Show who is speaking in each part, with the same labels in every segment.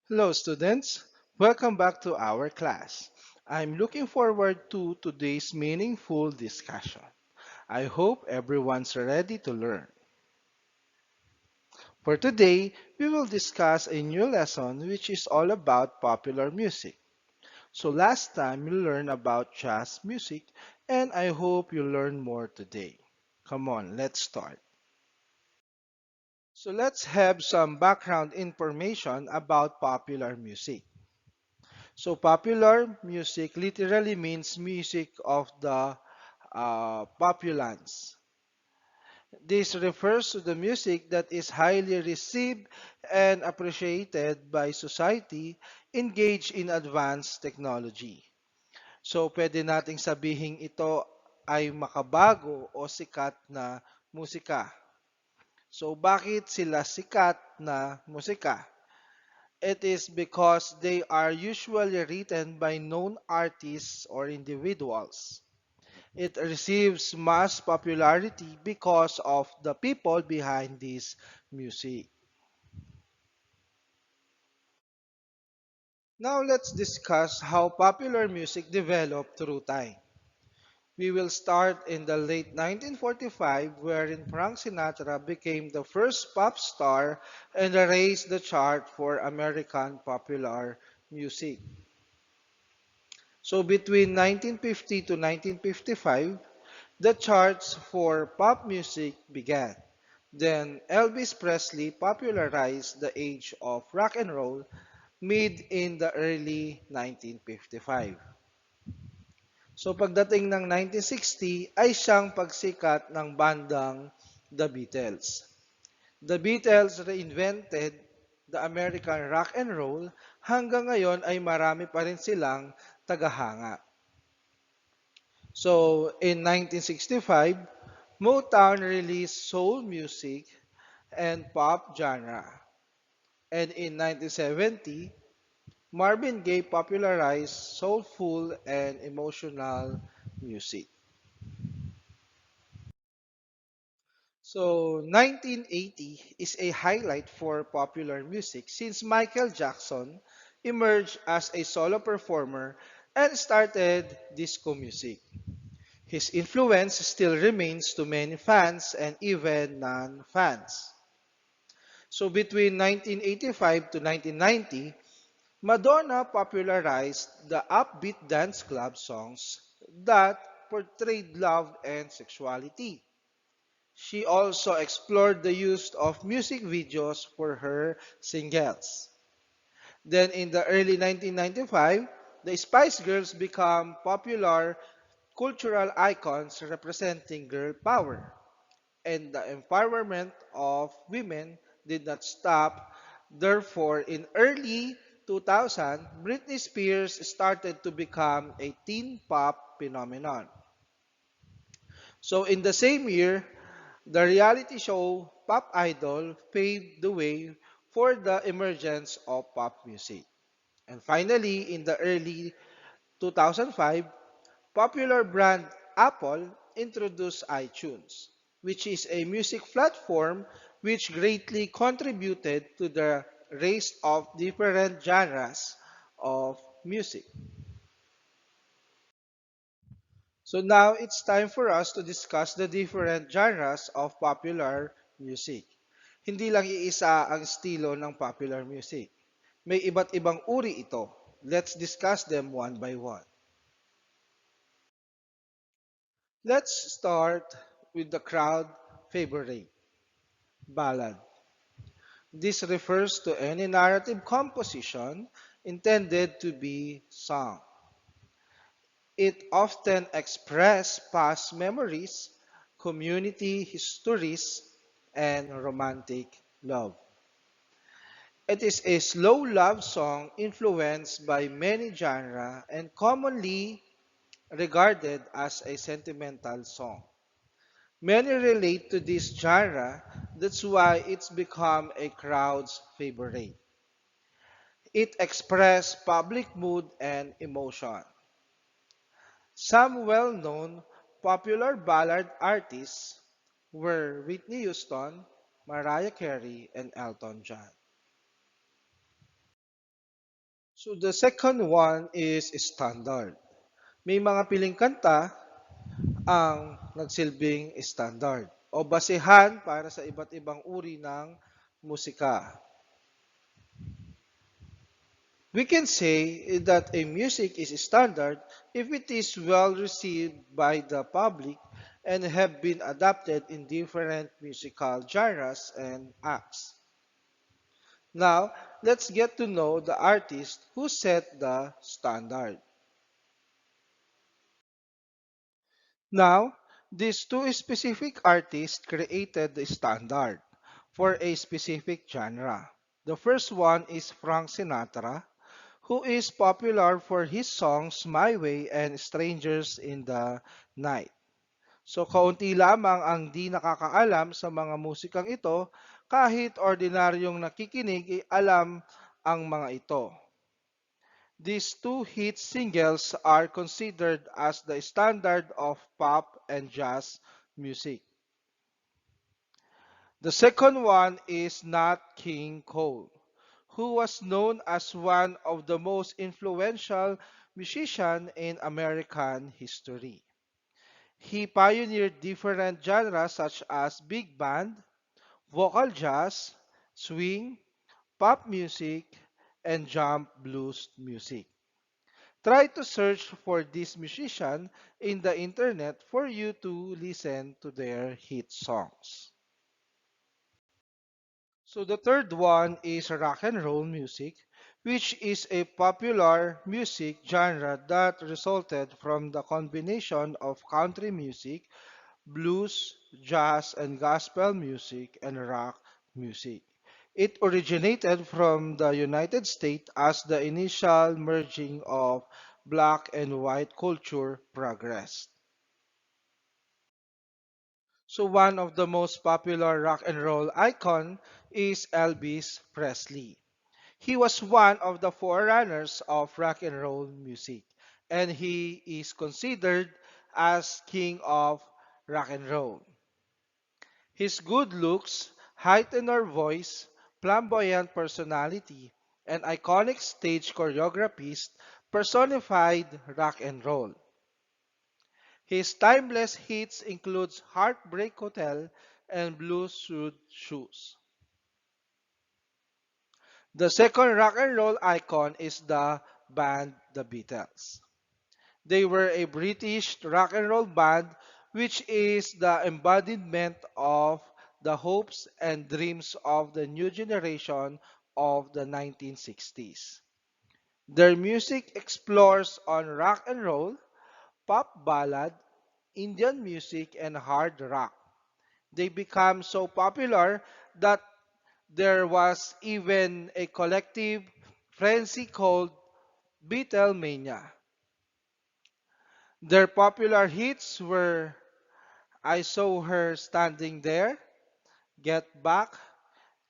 Speaker 1: Hello, students. Welcome back to our class. I'm looking forward to today's meaningful discussion. I hope everyone's ready to learn. For today, we will discuss a new lesson which is all about popular music. So last time we learned about jazz music and I hope you learn more today. Come on, let's start. So let's have some background information about popular music. So popular music literally means music of the populace. This refers to the music that is highly received and appreciated by society engaged in advanced technology. So pwede nating sabihin ito ay makabago o sikat na musika. So bakit sila sikat na musika? It is because they are usually written by known artists or individuals. It receives mass popularity because of the people behind this music. Now let's discuss how popular music developed through time. We will start in the late 1945 wherein Frank Sinatra became the first pop star and raised the chart for American popular music. So between 1950 to 1955, the charts for pop music began. Then Elvis Presley popularized the age of rock and roll mid in the early 1955. So pagdating ng 1960 ay siyang pagsikat ng bandang The Beatles. The Beatles reinvented the American rock and roll hanggang ngayon ay marami pa rin silang tagahanga. So in 1965, Motown released soul music and pop genre. And in 1970, Marvin Gaye popularized soulful and emotional music. So 1980 is a highlight for popular music since Michael Jackson emerged as a solo performer and started disco music. His influence still remains to many fans and even non-fans. So between 1985 to 1990, Madonna popularized the upbeat dance club songs that portrayed love and sexuality. She also explored the use of music videos for her singles. Then in the early 1995, the Spice Girls became popular cultural icons representing girl power. And the empowerment of women did not stop. Therefore, in early 2000, Britney Spears started to become a teen pop phenomenon. So in the same year, the reality show Pop Idol paved the way for the emergence of pop music. And finally, in the early 2005, popular brand Apple introduced iTunes, which is a music platform which greatly contributed to the rise of different genres of music. So now it's time for us to discuss the different genres of popular music. Hindi lang iisa ang estilo ng popular music. May iba't ibang uri ito. Let's discuss them one by one. Let's start with the crowd favorite, ballad. This refers to any narrative composition intended to be sung. It often expresses past memories, community histories, and romantic love. It is a slow love song influenced by many genres and commonly regarded as a sentimental song. Many relate to this genre, that's why it's become a crowd's favorite. It expresses public mood and emotion. Some well-known popular ballad artists were Whitney Houston, Mariah Carey, and Elton John. So the second one is standard. May mga piling kanta ang nagsilbing standard o basehan para sa iba't ibang uri ng musika. We can say that a music is standard if it is well received by the public and have been adapted in different musical genres and acts. Now, let's get to know the artist who set the standard. Now, these two specific artists created the standard for a specific genre. The first one is Frank Sinatra, who is popular for his songs My Way and Strangers in the Night. So kaunti lamang ang di nakakaalam sa mga musikang ito, kahit ordinaryong nakikinig ay alam ang mga ito. These two hit singles are considered as the standard of pop and jazz music. The second one is Nat King Cole, who was known as one of the most influential musicians in American history. He pioneered different genres such as big band, vocal jazz, swing, pop music, and jump blues music. Try to search for this musician in the internet for you to listen to their hit songs. So the third one is rock and roll music, which is a popular music genre that resulted from the combination of country music, blues, jazz, and gospel music, and rock music. It originated from the United States as the initial merging of black and white culture progressed. So one of the most popular rock and roll icon is Elvis Presley. He was one of the forerunners of rock and roll music, and he is considered as king of rock and roll. His good looks, high tenor voice, flamboyant personality, and iconic stage choreographies personified rock and roll. His timeless hits includes Heartbreak Hotel and Blue Suede Shoes. The second rock and roll icon is the band The Beatles. They were a British rock and roll band which is the embodiment of the hopes and dreams of the new generation of the 1960s. Their music explores on rock and roll, pop ballad, Indian music, and hard rock. They became so popular that there was even a collective frenzy called Beatlemania. Their popular hits were I Saw Her Standing There, Get Back,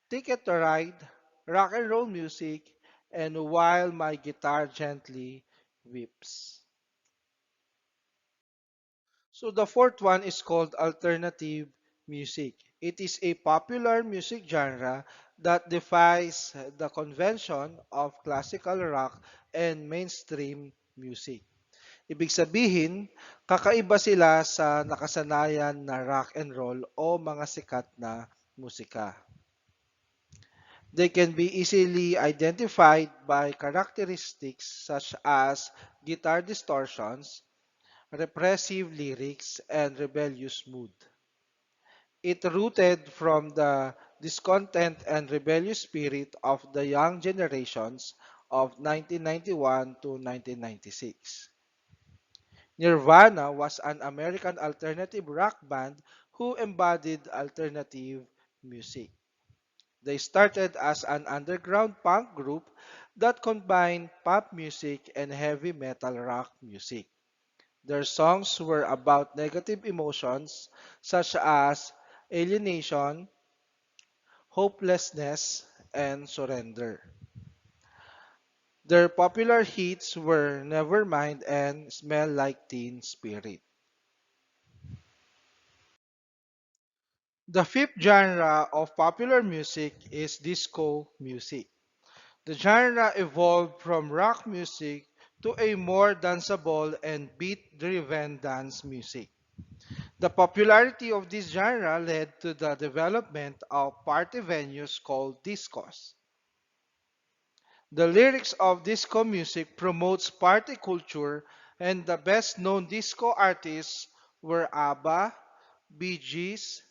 Speaker 1: Ticket to Ride, Rock and Roll Music, and While My Guitar Gently Weeps. So the fourth one is called alternative music. It is a popular music genre that defies the convention of classical rock and mainstream music. Ibig sabihin, kakaiba sila sa nakasanayan na rock and roll o mga sikat na musika. They can be easily identified by characteristics such as guitar distortions, repressive lyrics, and rebellious mood. It rooted from the discontent and rebellious spirit of the young generations of 1991 to 1996. Nirvana was an American alternative rock band who embodied alternative music. They started as an underground punk group that combined pop music and heavy metal rock music. Their songs were about negative emotions such as alienation, hopelessness, and surrender. Their popular hits were Nevermind and Smell Like Teen Spirit. The fifth genre of popular music is disco music. The genre evolved from rock music to a more danceable and beat-driven dance music. The popularity of this genre led to the development of party venues called discos. The lyrics of disco music promotes party culture, and the best-known disco artists were ABBA, Bee Gees,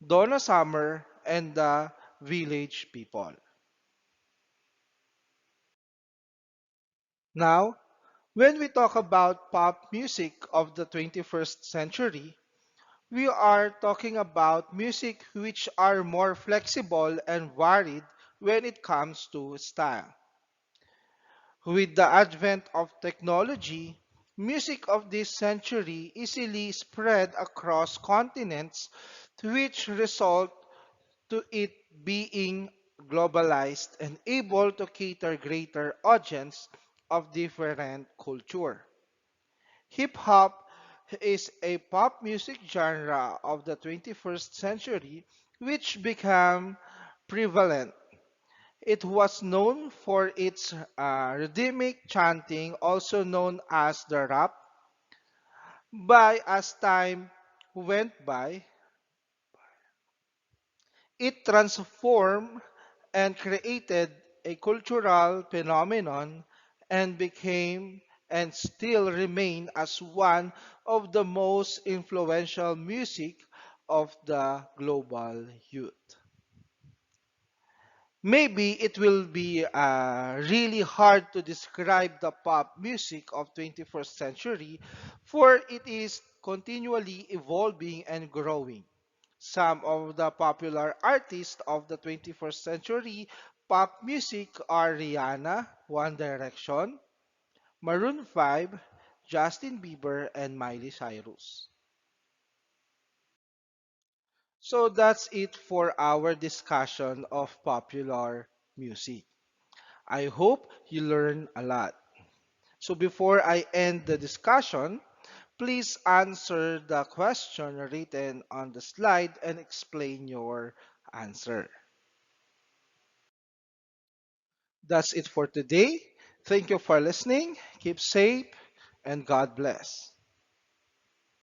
Speaker 1: Donna Summer, and the Village People. Now, when we talk about pop music of the 21st century, we are talking about music which are more flexible and varied when it comes to style. With the advent of technology, music of this century easily spread across continents, which result to it being globalized and able to cater greater audience of different culture. Hip hop is a pop music genre of the 21st century which became prevalent. It was known for its rhythmic chanting, also known as the rap. By as time went by, it transformed and created a cultural phenomenon and became and still remain as one of the most influential music of the global youth. Maybe it will be really hard to describe the pop music of 21st century for it is continually evolving and growing. Some of the popular artists of the 21st century pop music are Rihanna, One Direction, Maroon 5, Justin Bieber, and Miley Cyrus. So that's it for our discussion of popular music. I hope you learn a lot. So before I end the discussion, please answer the question written on the slide and explain your answer. That's it for today. Thank you for listening. Keep safe and God bless.